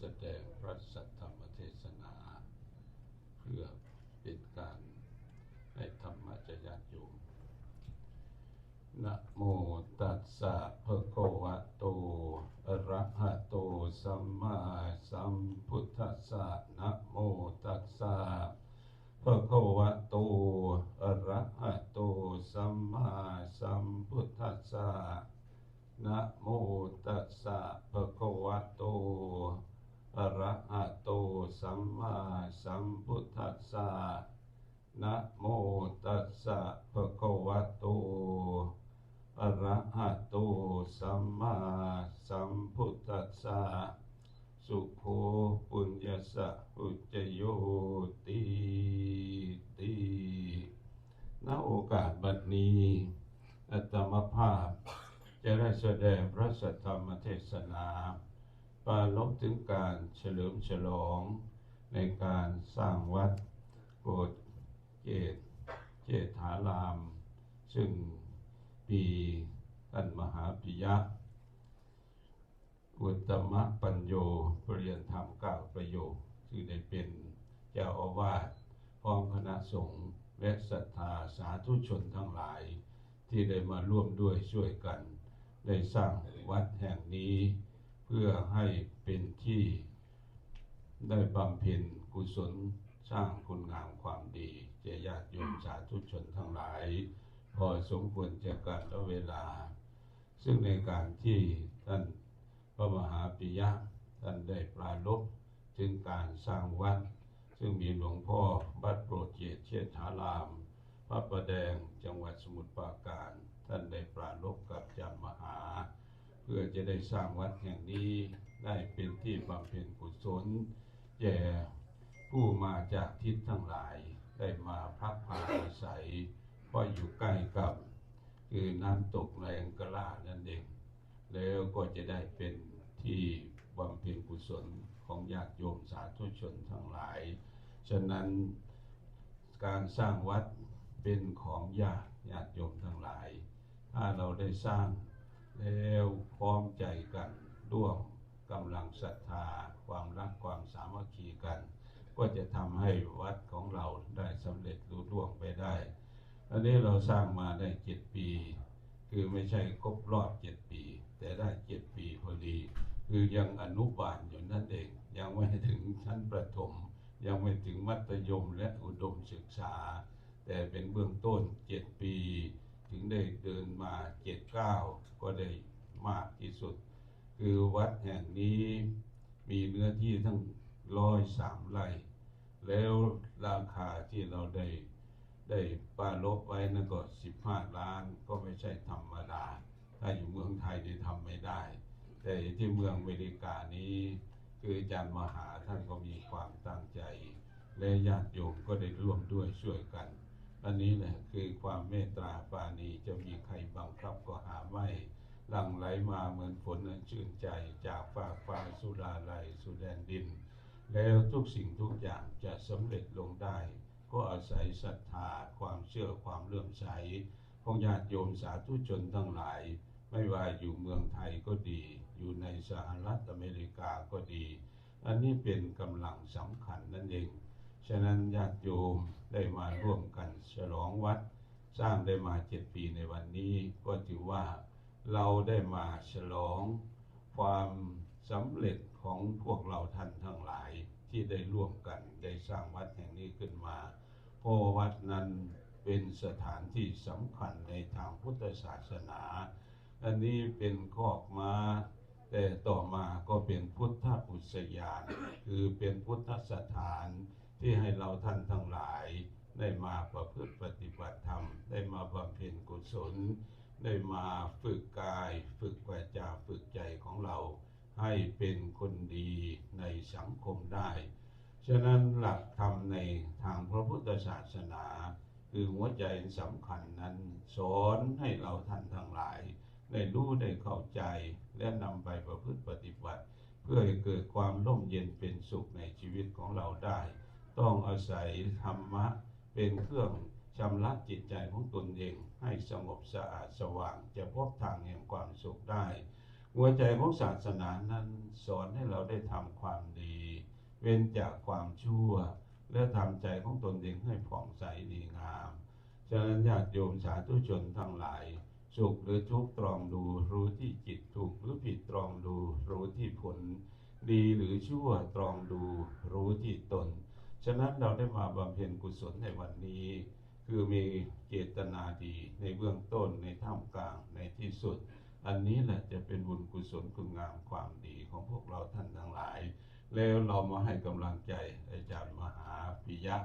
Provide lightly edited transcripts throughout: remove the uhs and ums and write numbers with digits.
แสดงพระสัทธรรมเทศนาเพื่อเป็นการให้ธรรมะญาติโยมนะโมตัสสะภะคะวะโตอะระหะโตสัมมาสัมพุทธัสสะนะโมตัสสะภะคะวะโตอะระหะโตสัมมาสัมพุทธัสสะนะโมตัสสะภะคะวะโตอะระหะโตสัมมาสัมพุทธัสสะนะโมตัสสะภะคะวะโตอะระหะโตสัมมาสัมพุทธัสสะสุโขปุญญสะอุจจโยติณโอกาสบัดนี้อาตมาภาพจะได้แสดงพระสัทธรรมเทศนาปรารภถึงการเฉลิมฉลองในการสร้างวัดโบสถ์เจษฐารามซึ่งปีท่านมหาปิยะอุตตมปัญโยปริยนธรรม9ประโยคซึ่งได้เป็นเจ้าอาวาสพร้อมคณะสงฆ์และศรัทธาสาธุชนทั้งหลายที่ได้มาร่วมด้วยช่วยกันได้สร้างวัดแห่งนี้เพื่อให้เป็นที่ได้บำเพ็ญกุศลสร้างคุณงามความดีแก่ญาติโยมสาธุชนทั้งหลายพอสมควรแก่กาลและเวลาซึ่งในการที่ท่านพระมหาปิยะท่านได้ปรารภถึงการสร้างวัดซึ่งมีหลวงพ่อวัดโปรดเจตเชษฐารามพระประแดงจังหวัดสมุทรปราการท่านได้ปรารภกับอาจารย์มหาเพื่อจะได้สร้างวัดแห่งนี้ได้เป็นที่บำเพ็ญกุศลแก่ผู้มาจากทิศทั้งหลายได้มาพักผ่อนอาศัยเพราะอยู่ใกล้กับคือน้ำตกแรงกะลานั่นเองแล้วก็จะได้เป็นที่บำเพ็ญกุศลของญาติโยมสาธุชนทั้งหลายฉะนั้นการสร้างวัดเป็นของญาติโยมทั้งหลายถ้าเราได้สร้างแล้วพร้อมใจกันร่วมกำลังศรัทธาความรักความสามัคคีกันก็จะทำให้วัดของเราได้สำเร็จลุล่วงไปได้อันนี้เราสร้างมาได้7 ปีคือไม่ใช่ครบรอบ7 ปีแต่ได้7 ปีพอดีคือยังอนุบาลอยู่นั่นเองยังไม่ถึงชั้นประถมยังไม่ถึงมัธยมและอุดมศึกษาแต่เป็นเบื้องต้น7 ปีถึงได้เดินมา7-9ก็ได้มากที่สุดคือวัดแห่งนี้มีเนื้อที่ทั้ง103 ไร่แล้วราคาที่เราได้ปรารภไว้นั่นก็15 ล้านก็ไม่ใช่ธรรมดาถ้าอยู่เมืองไทยได้ทำไม่ได้แต่ที่เมืองอเมริกานี้คืออาจารย์มหาท่านก็มีความตั้งใจและญาติโยมก็ได้ร่วมด้วยช่วยกันอันนี้แหละคือความเมตตาปราณีจะมีใครบังคับก็หาไม่หลั่งไหลมาเหมือนฝนอันชื่นใจจากฟากฟ้าสู่ดาไหลสู่แดนดินแล้วทุกสิ่งทุกอย่างจะสำเร็จลงได้ก็อาศัยศรัทธาความเชื่อความเลื่อมใสของญาติโยมสาธุชนทั้งหลายไม่ว่าอยู่เมืองไทยก็ดีอยู่ในสหรัฐอเมริกาก็ดีอันนี้เป็นกำลังสำคัญนั่นเองฉะนั้นญาติโยมได้มาร่วมกันฉลองวัดสร้างได้มา7 ปีในวันนี้ก็ถือว่าเราได้มาฉลองความสำเร็จของพวกเราท่านทั้งหลายที่ได้ร่วมกันได้สร้างวัดแห่งนี้ขึ้นมาเพราะวัดนั้นเป็นสถานที่สำคัญในทางพุทธศาสนาอันนี้เป็นคอกม้าแต่ต่อมาก็เป็นพุทธอุทยานคือเป็นพุทธสถานที่ให้เราท่านทั้งหลายได้มาประพฤติปฏิบัติธรรมได้มาบำเพ็ญกุศลได้มาฝึกกายฝึกวาจาฝึกใจของเราให้เป็นคนดีในสังคมได้ฉะนั้นหลักธรรมในทางพระพุทธศาสนาคือหัวใจสำคัญนั้นสอนให้เราท่านทั้งหลายได้รู้ได้เข้าใจและนำไปประพฤติปฏิบัติเพื่อให้เกิดความร่มเย็นเป็นสุขในชีวิตของเราได้ต้องอาศัยธรรมะเป็นเครื่องชำระจิตใจของตนเองให้สงบสะอาดสว่างจะพบทางแห่งความสุขได้ หัวใจของศาสนานั้นสอนให้เราได้ทำความดีเว้นจากความชั่วและทำใจของตนเองให้ผ่องใสดีงามฉะนั้นญาติโยมสาธุชนทั้งหลายสุขหรือทุกข์ตรองดูรู้ที่จิตถูกหรือผิดตรองดูรู้ที่ผลดีหรือชั่วตรองดูรู้ที่ตนฉะนั้นเราได้มาบำเพ็ญกุศลในวันนี้คือมีเจตนาดีในเบื้องต้นในท่ามกลางในที่สุดอันนี้แหละจะเป็นบุญกุศลคุณงามความดีของพวกเราท่านทั้งหลายแล้วเรามาให้กำลังใจอาจารย์มหาปิยะ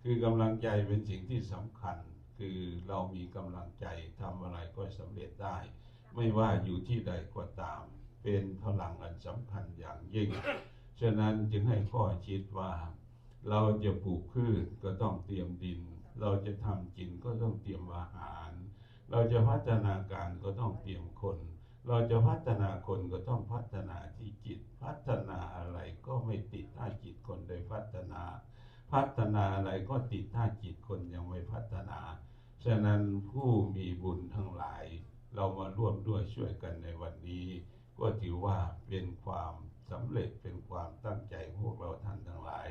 คือกำลังใจเป็นสิ่งที่สำคัญคือเรามีกำลังใจทำอะไรก็สำเร็จได้ไม่ว่าอยู่ที่ใดก็ตามเป็นพลังอันสำคัญอย่างยิ่งฉะนั้นจึงให้ข้อคิดว่าเราจะปลูกพืชก็ต้องเตรียมดินเราจะทำกินก็ต้องเตรียมอาหารเราจะพัฒนาการก็ต้องเตรียมคนเราจะพัฒนาคนก็ต้องพัฒนาที่จิตพัฒนาอะไรก็ไม่ติดถ้าจิตคนได้พัฒนาอะไรก็ติดถ้าจิตคนยังไม่พัฒนาฉะนั้นผู้มีบุญทั้งหลายเรามาร่วมด้วยช่วยกันในวันนี้ก็ถือว่าเป็นความสำเร็จเป็นความตั้งใจของพวกเราท่านทั้งหลาย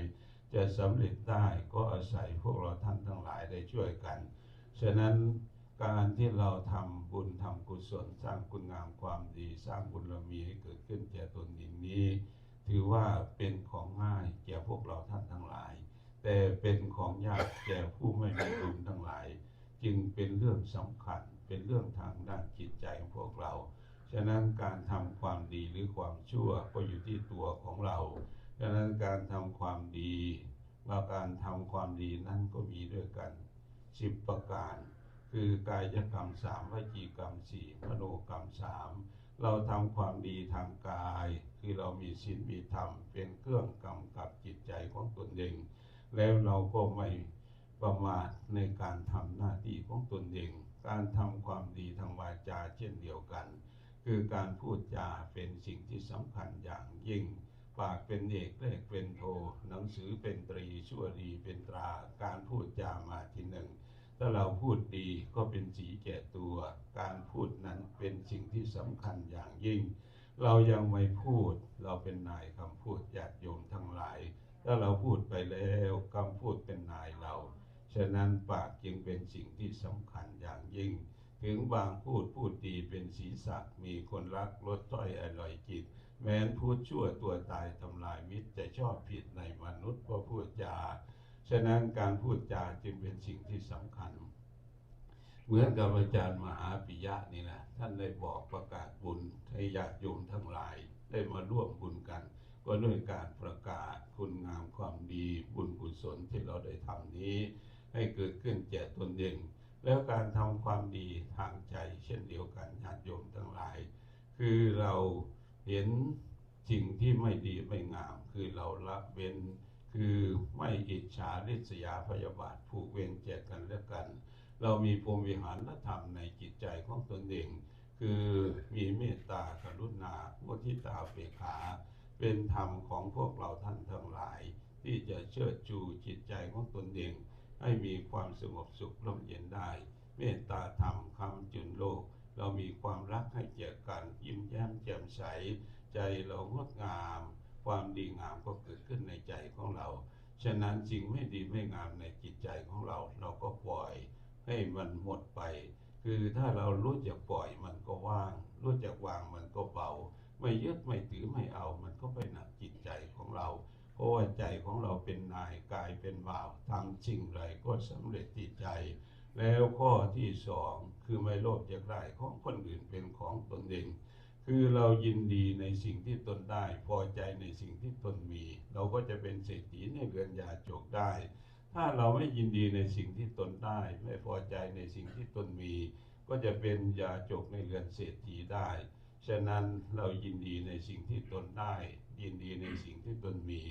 จะสำเร็จได้ก็อาศัยพวกเราท่านทั้งหลายได้ช่วยกันฉะนั้นการที่เราทำบุญทำกุศลสร้างคุณงามความดีสร้างบุญบารมีให้เกิดขึ้นแก่ตนเองนี้ถือว่าเป็นของง่ายแก่พวกเราท่านทั้งหลายแต่เป็นของยากแก่ผู้ไม่มีบุญทั้งหลายจึงเป็นเรื่องสำคัญเป็นเรื่องทางด้านจิตใจของพวกเราฉะนั้นการทำความดีหรือความชั่วก็อยู่ที่ตัวของเราฉะนั้นการทำความดีว่าการทำความดีนั้นก็มีด้วยกัน10ประการคือกายกรรม3วจีกรรม4มโนกรรม3เราทำความดีทางกายคือเรามีศีลมีธรรมเป็นเครื่องกำกับจิตใจของตนเองแล้วเราก็ไม่ประมาทในการทำหน้าที่ของตนเองการทำความดีทางวาจาเช่นเดียวกันคือการพูดจาเป็นสิ่งที่สำคัญอย่างยิ่งปากเป็นเอกเลขเป็นโทหนังสือเป็นตรีชั่วดีเป็นตราการพูดจามาที่หนึ่งถ้าเราพูดดีก็เป็นสีแก่ตัวการพูดนั้นเป็นสิ่งที่สำคัญอย่างยิ่งเรายังไม่พูดเราเป็นนายคำพูดญาติโยมทั้งหลายถ้าเราพูดไปแล้วคำพูดเป็นนายเราฉะนั้นปากจึงเป็นสิ่งที่สำคัญอย่างยิ่งถึงบางพูดดีเป็นศีรษะมีคนรักลดต้อยอร่อยจิตแม้นพูดชั่วตัวตายทำลายมิตรจะชอบผิดในมนุษย์เพราะพูดจาฉะนั้นการพูดจาจึงเป็นสิ่งที่สำคัญเหมือนกับอาจารย์มหาปิยะนี่นะท่านได้บอกประกาศบุญให้ญาติโยมทั้งหลายได้มาร่วมบุญกันก็ด้วยการประกาศคุณงามความดีบุญกุศลที่เราได้ทำนี้ให้เกิดขึ้นแก่ตนเองแล้วการทำความดีทางใจเช่นเดียวกันญาติโยมทั้งหลายคือเราเห็นสิ่งที่ไม่ดีไม่งามคือเราละเว้นคือไม่อิจฉาริษยาพยาบาทผูกเวรแก่กันและกันเรามีพรหมวิหารธรรมในจิตใจของตนเองคือมีเมตตากรุณามุทิตาอุเบกขาเป็นธรรมของพวกเราท่านทั้งหลายที่จะเชิดชูจิตใจของตนเองให้มีความสงบสุขร่มเย็นได้เมตตาธรรมคำจุนโลกเรามีความรักให้แก่กันยิ้มแย้มแจ่มใสใจเรางดงามความดีงามก็เกิดขึ้นในใจของเราฉะนั้นสิ่งไม่ดีไม่งามในจิตใจของเราเราก็ปล่อยให้มันหมดไปคือถ้าเรารู้จักปล่อยมันก็ว่างรู้จักวางมันก็เบาไม่ยึดไม่ถือไม่เอามันก็ไปหนักจิตใจของเราเพราะว่าใจของเราเป็นนายกายเป็นบ่าวทำสิ่งไรก็สำเร็จที่ใจแล้วข้อที่สองคือไม่โลภอยากได้ของคนอื่นเป็นของตนเองคือเรายินดีในสิ่งที่ตนได้พอใจในสิ่งที่ตนมีเราก็จะเป็นเศรษฐีในเรือนยาจกได้ถ้าเราไม่ยินดีในสิ่งที่ตนได้ไม่พอใจในสิ่งที่ตนมีก็จะเป็นยาจกในเรือนเศรษฐีได้ฉะนั้นเรายินดีในสิ่งที่ตนได้ยินดีในสิ่งที่ตนมี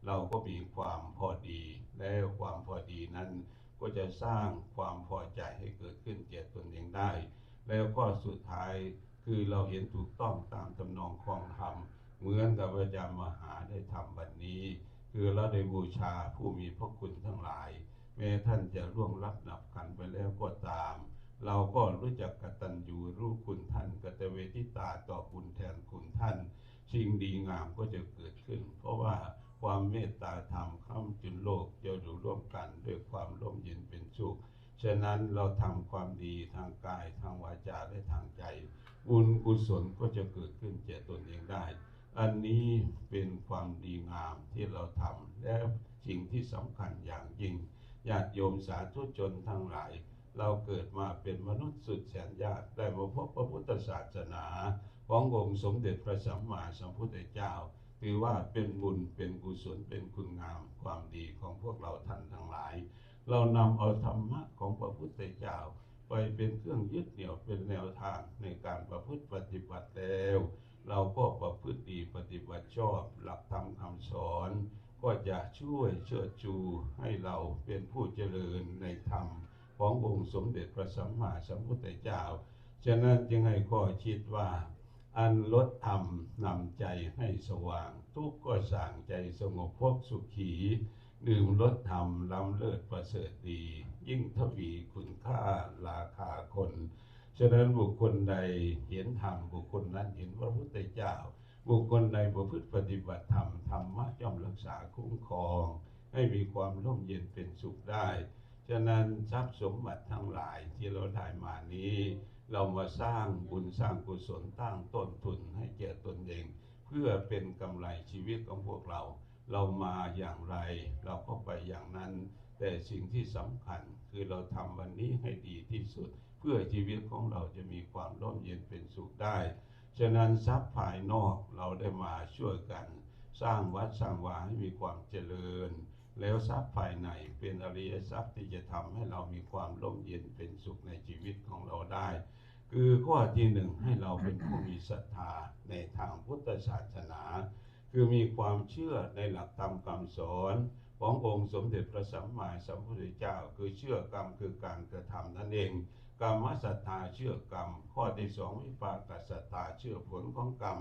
เราก็มีความพอดีแล้วความพอดีนั้นก็จะสร้างความพอใจให้เกิดขึ้นแก่ตนเองได้แล้วก็สุดท้ายคือเราเห็นถูกต้องตามทำนองครองธรรมเหมือนกับอาจารย์มหาได้ทำวันนี้คือเราได้บูชาผู้มีพระคุณทั้งหลายแม้ท่านจะล่วงลับดับขันไปแล้วก็ตาม เราก็รู้จักกตัญญูรู้คุณท่านกตเวทิตาต่อคุณแทนคุณท่านสิ่งดีงามก็จะเกิดขึ้นเพราะว่าความเมตตาธรรมค้ำจุนโลกจะอยู่ร่วมกันด้วยความร่มเย็นเป็นสุขฉะนั้นเราทำความดีทางกายทางวาจาและทางใจบุญกุศลก็จะเกิดขึ้นแก่ตนเองได้อันนี้เป็นความดีงามที่เราทำและสิ่งที่สำคัญอย่างยิ่งญาติโยมสาธุชนทั้งหลายเราเกิดมาเป็นมนุษย์สุดแสนยากได้มาพบพระพุทธศาสนาขององค์สมเด็จพระสัมมาสัมพุทธเจ้าถือว่าเป็นบุญเป็นกุศลเป็นคุณงามความดีของพวกเราท่านทั้งหลายเรานำเอาธรรมะของพระพุทธเจ้าไปเป็นเครื่องยึดเหนี่ยวเป็นแนวทางในการประพฤติปฏิบัติแล้วเราก็ประพฤติดีปฏิบัติชอบหลักธรรมคำสอนก็จะช่วยเชิดชูให้เราเป็นผู้เจริญในธรรมขององค์สมเด็จพระสัมมาสัมพุทธเจ้าฉะนั้นจึงให้ข้อคิดว่าอันลดธรรมนำใจให้สว่างทุกข์ก็สั่งใจสงบพบสุขีดื่มลดธรรมล้ำเลิศประเสริฐดียิ่งทวีคุณค่าราคาคนฉะนั้นบุคคลใดเห็นธรรมบุคคลนั้นเห็นพระพุทธเจ้าบุคคลใดประพฤติปฏิบัติธรรมธรรมะย่อมรักษาคุ้มครองให้มีความร่มเย็นเป็นสุขได้ฉะนั้นทรัพย์สมบัติทั้งหลายที่เราได้มานี้เรามาสร้างบุญสร้างกุศลตั้งต้นทุนให้แก่ตนเองเพื่อเป็นกำไรชีวิตของพวกเรามาอย่างไรเราก็ไปอย่างนั้นแต่สิ่งที่สำคัญคือเราทำวันนี้ให้ดีที่สุดเพื่อชีวิตของเราจะมีความร่มเย็นเป็นสุขได้ฉะนั้นทรัพย์ภายนอกเราได้มาช่วยกันสร้างวัดสร้างวาให้มีความเจริญแล้วทรัพย์ภายในเป็นอริยทรัพย์ที่จะทำให้เรามีความร่มเย็นเป็นสุขในชีวิตของเราได้คือข้อที่หนึ่งให้เราเป็นผู้มีศรัทธาในทางพุทธศาสนาคือมีความเชื่อในหลักธรรมคำสอนขององค์สมเด็จพระสัมมาสัมพุทธเจ้าคือเชื่อกรรมคือการกระทำนั่นเองกรรมศรัทธาเชื่อกรรมข้อที่สองวิปากศรัทธาเชื่อผลของกรรม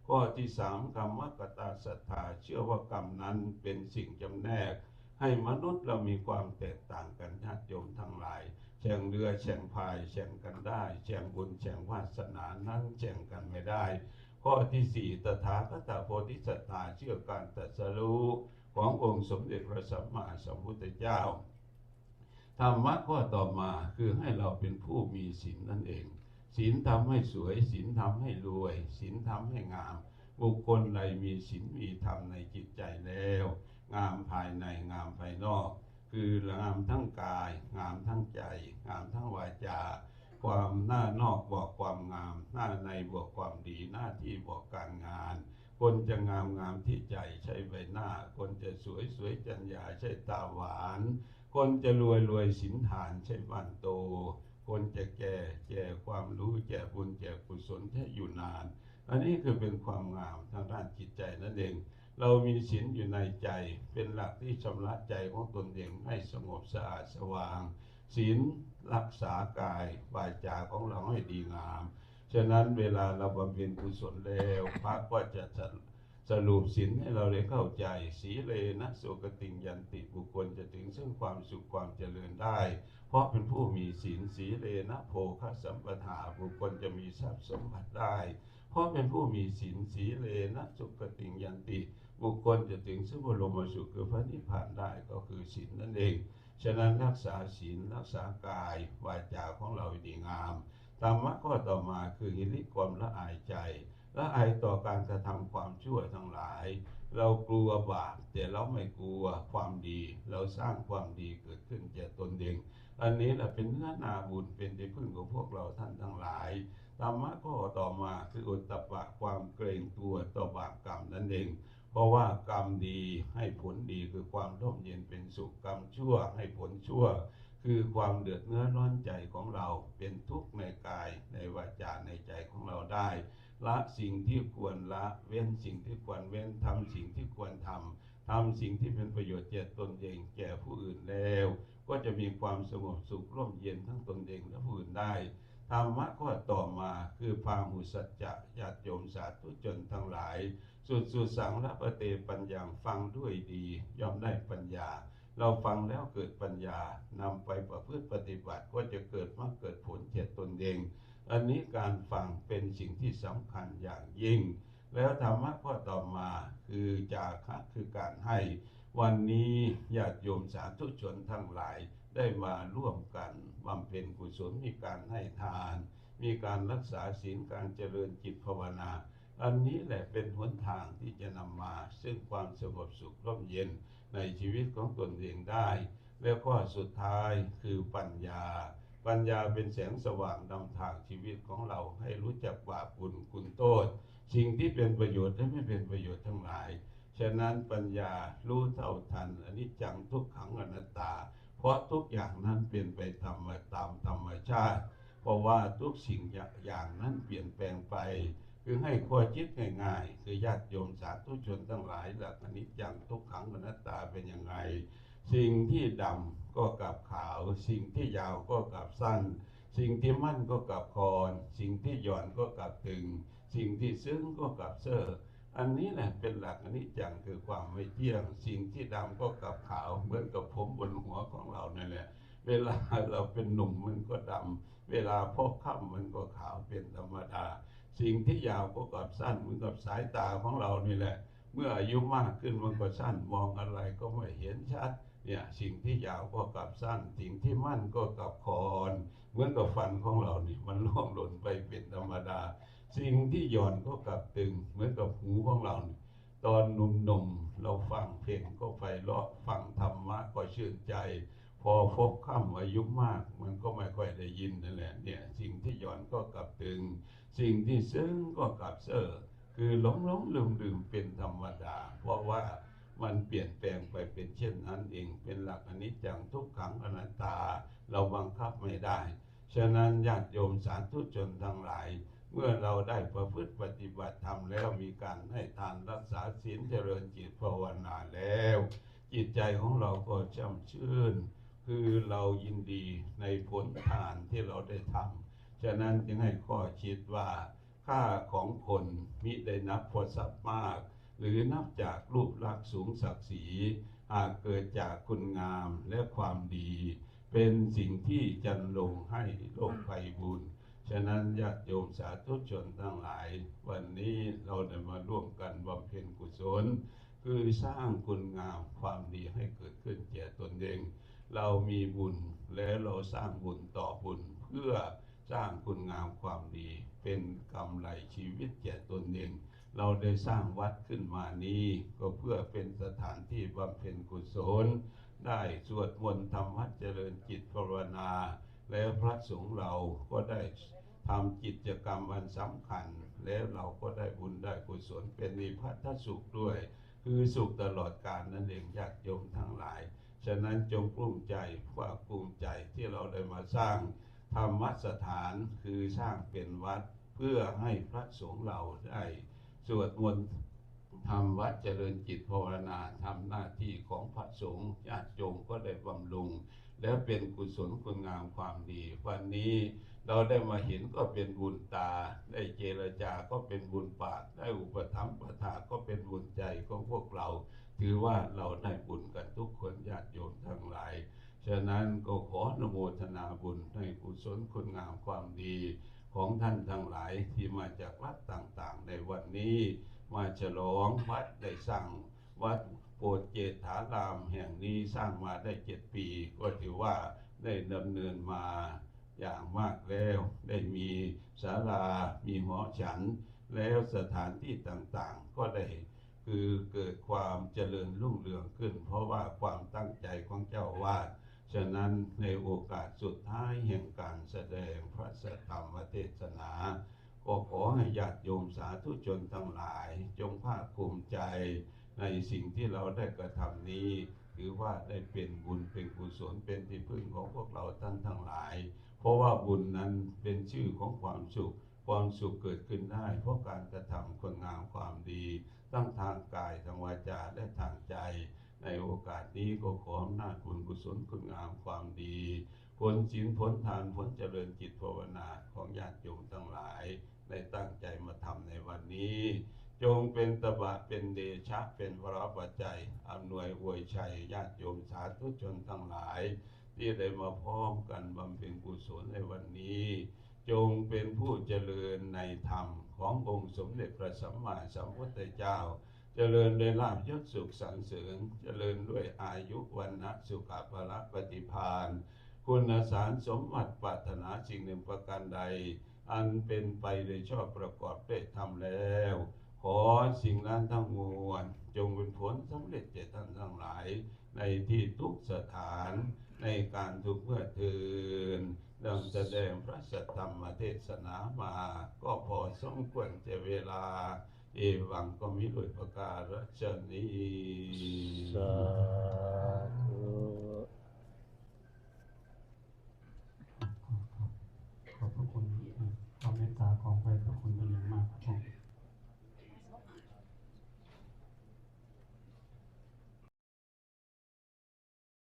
ข้อที่สามกรรมกตศรัทธาเชื่อว่ากรรมนั้นเป็นสิ่งจำแนกให้มนุษย์เรามีความแตกต่างกันญาติโยมทั้งหลายแข่งเรือแข่งพายแข่งกันได้แข่งบุญแข่งวาสนานั้นแข่งกันไม่ได้ข้อที่สี่ตถาคตโพธิสัตว์เชื่อการตรัสรู้ขององค์สมเด็จพระสัมมาสัมพุทธเจ้าธรรมะข้อต่อมาคือให้เราเป็นผู้มีศีลนั่นเองศีลทำให้สวยศีลทำให้รวยศีลทำให้งามบุคคลใดมีศีลมีธรรมในจิตใจแล้วงามภายในงามภายนอกคืองามทั้งกายงามทั้งใจงามทั้งวาจาความหน้านอกบอกความงามหน้าในบอกความดีหน้าที่บอกการงานคนจะงามที่ใจใช้ใบหน้าคนจะสวยจัญญาใช้ตาหวานคนจะรวยศีลฐานใช้บ้านโตคนจะแก่ความรู้แก่บุญแก่กุศลใช้อยู่นานอันนี้คือเป็นความงามทางด้านจิตใจนั่นเองเรามีศีลอยู่ในใจเป็นหลักที่ชำระใจของตนเองให้สงบสะอาดสว่างศีลรักษากายวาจาของเราให้ดีงามฉะนั้นเวลาเราบำเพ็ญกุศลแล้วพระก็จะสรุปศีลให้เราได้เข้าใจสีเลนะโสกติงยันติบุคคลจะถึงซึ่งความสุขความเจริญได้เพราะเป็นผู้มีศีลสีเลนะโภคสัมปทาบุคคลจะมีทรัพย์สมบัติได้เพราะเป็นผู้มีศีลสีเลนะโสกติงยันติบุคคลจะถึงซึ่งบรมสุขคือพระนิพพานได้ก็คือศีลนั่นเองฉะนั้นรักษาศีลรักษากายวาจาของเราดีงามธรรมะข้อต่อมาคือหิริความละอายใจละอายต่อการกระทำความชั่วทั้งหลายเรากลัวบาปแต่เราไม่กลัวความดีเราสร้างความดีเกิดขึ้นแก่ตนเองอันนี้แหละเป็นเนื้อนาบุญเป็นที่พึ่งของพวกเราท่านทั้งหลายธรรมะข้อต่อมาคืออุตตปะความเกรงตัวต่อบาปกรรมนั่นเองเพราะว่ากรรมดีให้ผลดีคือความร่มเย็นเป็นสุขกรรมชั่วให้ผลชั่วคือความเดือดเนื้อร้อนใจของเราเป็นทุกข์ในกายในวาจาในใจของเราได้ละสิ่งที่ควรละเว้นสิ่งที่ควรเว้นทำสิ่งที่ควรทำสิ่งที่เป็นประโยชน์แก่ตนเองแก่ผู้อื่นแล้วก็จะมีความสงบสุขร่มเย็นทั้งตนเองและผู้อื่นได้ธรรมะข้อต่อมาคือพาหุสัจจะญาติโยมสาธุชนทั้งหลายสุดสังละปะเตปัญญาฟังด้วยดีย่อมได้ปัญญา เราฟังแล้วเกิดปัญญานำไปประพฤติปฏิบัติก็จะเกิดมรรคเกิดผลแก่ตนเองอันนี้การฟังเป็นสิ่งที่สำคัญอย่างยิ่งแล้วธรรมะข้อต่อมาคือจาคะคือการให้วันนี้ญาติโยมสาธุชนทั้งหลายได้มาร่วมกันบำเพ็ญกุศลมีการให้ทานมีการรักษาศีลการเจริญจิตภาวนาอันนี้แหละเป็นหนทางที่จะนำมาซึ่งความสงบสุขร่มเย็นในชีวิตของตนเองได้แล้วก็สุดท้ายคือปัญญาเป็นแสงสว่างนำทางชีวิตของเราให้รู้จักบาปบุญคุณโทษสิ่งที่เป็นประโยชน์และไม่เป็นประโยชน์ทั้งหลายฉะนั้นปัญญารู้เท่าทันอนิจจังทุกขังอนัตตาเพราะทุกอย่างนั้นเปลี่ยนไปตามธรรมชาติเพราะว่าทุกสิ่งอย่างนั้นเปลี่ยนแปลงไปคือให้ข้อคิดง่ายๆคือญาติโยมสาธุชนทั้งหลายหลักอนิจจังทุกขังอนัตตาเป็นยังไงสิ่งที่ดำก็กลับขาวสิ่งที่ยาวก็กลับสั้นสิ่งที่มั่นก็กลับคอนสิ่งที่หย่อนก็กลับตึงสิ่งที่ซึ้งก็กลับเซ่ออันนี้แหละเป็นหลักอนิจจังคือความไม่เที่ยงสิ่งที่ดำก็กลับขาวเหมือนกับผมบนหัวของเรานั่นแหละเวลาเราเป็นหนุ่มมันก็ดำเวลาพบค่ำมันก็ขาวเป็นธรรมดาสิ่งที่ยาวก็กลับสั้นเหมือนกับสายตาของเรานี่แหละเมื่ออายุมากขึ้นมันก็สั้นมองอะไรก็ไม่เห็นชัดเนี่ยสิ่งที่ยาวก็กลับสั้นสิ่งที่มั่นก็กลับคอนเหมือนกับฟันของเรานี่มันร่วงหล่นไปเป็นธรรมดาสิ่งที่หย่อนก็กลับตึงเหมือนกับหูของเรานี่ตอนหนุ่มๆเราฟังเพลงก็ไพเราะฟังธรรมะก็ชื่นใจพอพบค่ำอายุมากมันก็ไม่ค่อยได้ยินนั่นแหละเนี่ยสิ่งที่หย่อนก็กลับตึงสิ่งที่ซึ้งก็กลับเซ่อคือหลงลืมเป็นธรรมดาเพราะว่ามันเปลี่ยนแปลงไปเป็นเช่นนั้นเองเป็นหลักอนิจจังทุกขังอนัตตาเราบังคับไม่ได้ฉะนั้นญาติโยมสาธุชนทั้งหลายเมื่อเราได้ประพฤติปฏิบัติธรรมแล้วมีการให้ทานรักษาศีลเจริญจิตภาวนาแล้วจิตใจของเราก็ช่ำชื่นคือเรายินดีในผลทานที่เราได้ทำฉะนั้นจึงให้ข้อคิดว่าค่าของคนมิได้นับพอทรัพย์มากหรือนับจากรูปลักษณ์สูงศักดิ์ศรีหากเกิดจากคุณงามและความดีเป็นสิ่งที่จันลงให้โลกไพบูลย์ฉะนั้นญาติโยมสาธุชนทั้งหลายวันนี้เราได้มาร่วมกันบำเพ็ญกุศลคือสร้างคุณงามความดีให้เกิดขึ้นแก่ตนเองเรามีบุญและเราสร้างบุญต่อบุญเพื่อสร้างคุณงามความดีเป็นกำไรชีวิตแก่ตนเองเราได้สร้างวัดขึ้นมานี้ก็เพื่อเป็นสถานที่บำเพ็ญกุศลได้สวดมนต์ทำวัดเจริญจิตภาวนาแล้วพระสงฆ์เราก็ได้ทำกิจกรรมอันสำคัญแล้วเราก็ได้บุญได้กุศลเป็นนิพพานสุขด้วยคือสุขตลอดกาลนั่นเองญาติโยมทั้งหลายฉะนั้นจงปลื้มใจว่าภูมิใจที่เราได้มาสร้างธรรมสถานคือสร้างเป็นวัดเพื่อให้พระสงฆ์เราได้สวดมนต์ทำวัดเจริญจิตภาวนาทำหน้าที่ของพระสงฆ์ญาติโยมก็ได้บำรุงแล้วเป็นกุศลคุณงามความดีวันนี้เราได้มาเห็นก็เป็นบุญตาได้เจรจาก็เป็นบุญปากได้อุปถัมภ์ประทานก็เป็นบุญใจของพวกเราถือว่าเราได้บุญกันทุกคนญาติโยมทั้งหลายฉะนั้นก็ขออนุโมทนาบุญในกุศลคุณงามความดีของท่านทั้งหลายที่มาจากวัดต่างๆในวันนี้มาฉลองวัดได้สร้างวัดโปรดเจตฐารามแห่งนี้สร้างมาได้7 ปีก็ถือว่าได้ดำเนินมาอย่างมากแล้วได้มีศาลามีหอฉันแล้วสถานที่ต่างๆก็ได้คือเกิดความเจริญรุ่งเรืองขึ้นเพราะว่าความตั้งใจของเจ้าวาดฉะนั้นในโอกาสสุดท้ายแห่งการแสดงพระสัทธรรมเทศนาก็ขอให้ญาติโยมสาธุชนทั้งหลายจงภาคภูมิใจในสิ่งที่เราได้กระทำนี้ถือว่าได้เป็นบุญเป็นกุศลเป็นที่พึ่งของพวกเราท่านทั้งหลายเพราะว่าบุญนั้นเป็นชื่อของความสุขเกิดขึ้นได้เพราะการกระทำคุณงามความดีทั้งทางกายทางวาจาและทางใจในโอกาสนี้ก็ขออำนาจบุญกุศลคุณงามความดีผลศีลผลทานผลเจริญจิตภาวนาของญาติโยมทั้งหลายได้ตั้งใจมาทำในวันนี้ จงเป็นตบะเป็นเดชะเป็นพระปัจจัยอำนวยอวยชัยญาติโยมสาธุชนทั้งหลายที่ได้มาพร้อมกันบำเพ็ญกุศลในวันนี้จงเป็นผู้เจริญในธรรมขององค์สมเด็จพระสัมมาสัมพุทธเจ้าเจริญด้วยลาภยศสุขสรรเสริญเจริญด้วยอายุวันนะสุขภละปฏิภาณคุณสารสมบัติปรารถนาสิ่งหนึ่งประการใดอันเป็นไปโดยชอบประกอบด้วยธรรมแล้วขอสิ่งนั้นทั้งมวลจงเป็นผลสำเร็จแก่ท่านทั้งหลายในที่ทุกสถานในการทุกเมื่อเทินดังแสดงพระสัทธรรมเทศนามาก็พอสมควรแก่เวลาเอวังก็มีด้วยประการฉนี้ สา